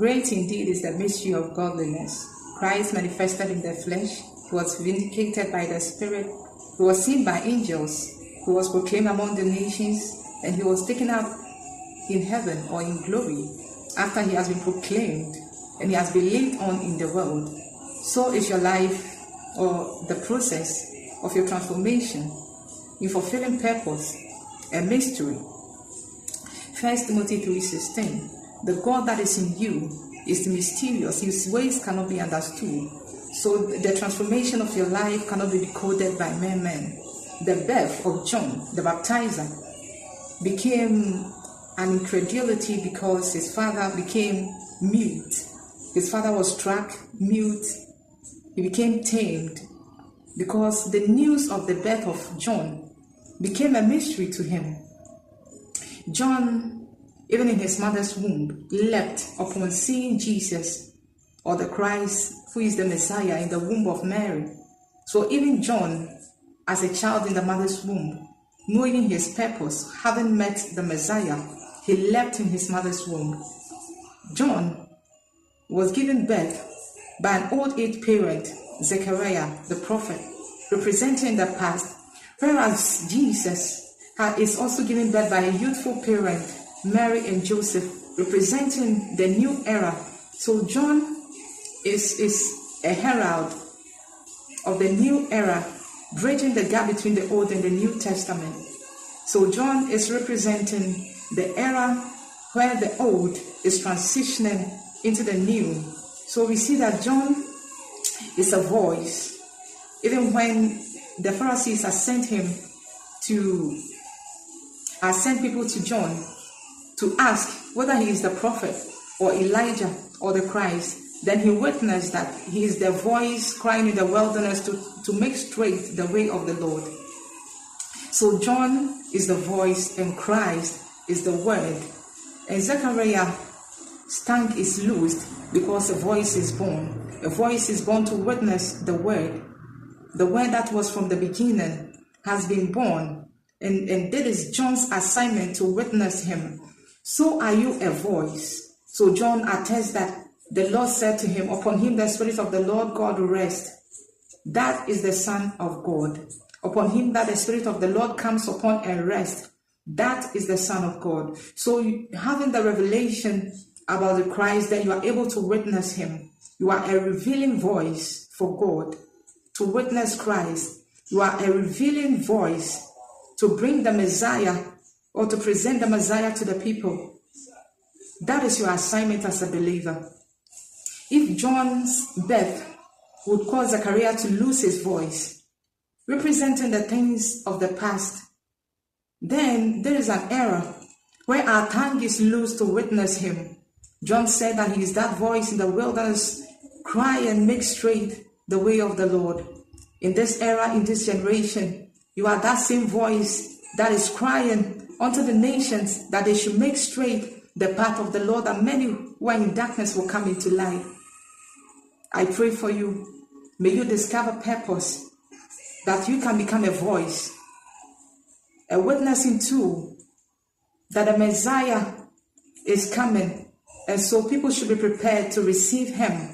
Great indeed is the mystery of godliness. Christ manifested in the flesh, he was vindicated by the Spirit, he was seen by angels, he was proclaimed among the nations, and he was taken up in heaven or in glory after he has been proclaimed and he has been laid on in the world. So is your life, or the process of your transformation in fulfilling purpose, a mystery. 1 Timothy 3:16. The God that is in you is mysterious, his ways cannot be understood. So the transformation of your life cannot be decoded by men. The birth of John the baptizer became an incredulity because his father became mute. His father was struck mute. He became tamed because the news of the birth of John became a mystery to him. John, even in his mother's womb, leapt upon seeing Jesus, or the Christ, who is the Messiah, in the womb of Mary. So even John, as a child in the mother's womb, knowing his purpose, having met the Messiah, he leapt in his mother's womb. John was given birth by an old age parent, Zechariah, the prophet, representing the past, whereas Jesus is also given birth by a youthful parent, Mary and Joseph, representing the new era. So John is a herald of the new era, bridging the gap between the Old and the New Testament. So John is representing the era where the old is transitioning into the new. So we see that John is a voice. Even when the Pharisees sent people to John to ask whether he is the prophet or Elijah or the Christ, then he witnessed that he is the voice crying in the wilderness to make straight the way of the Lord. So John is the voice and Christ is the word. And Zechariah's tongue is loosed because a voice is born. A voice is born to witness the word. The word that was from the beginning has been born. And that is John's assignment, to witness him. So are you a voice? So John attests that the Lord said to him, upon him the Spirit of the Lord God will rest. That is the Son of God. Upon him that the Spirit of the Lord comes upon and rests. That is the Son of God. So having the revelation about the Christ, then you are able to witness him. You are a revealing voice for God to witness Christ. You are a revealing voice to bring the Messiah, or to present the Messiah to the people. That is your assignment as a believer. If John's birth would cause Zechariah to lose his voice, representing the things of the past, then there is an era where our tongue is loose to witness him. John said that he is that voice in the wilderness, cry and make straight the way of the Lord. In this era, in this generation, you are that same voice that is crying unto the nations that they should make straight the path of the Lord, that many who are in darkness will come into light. I pray for you. May you discover purpose, that you can become a voice, a witnessing tool, that the Messiah is coming, and so people should be prepared to receive him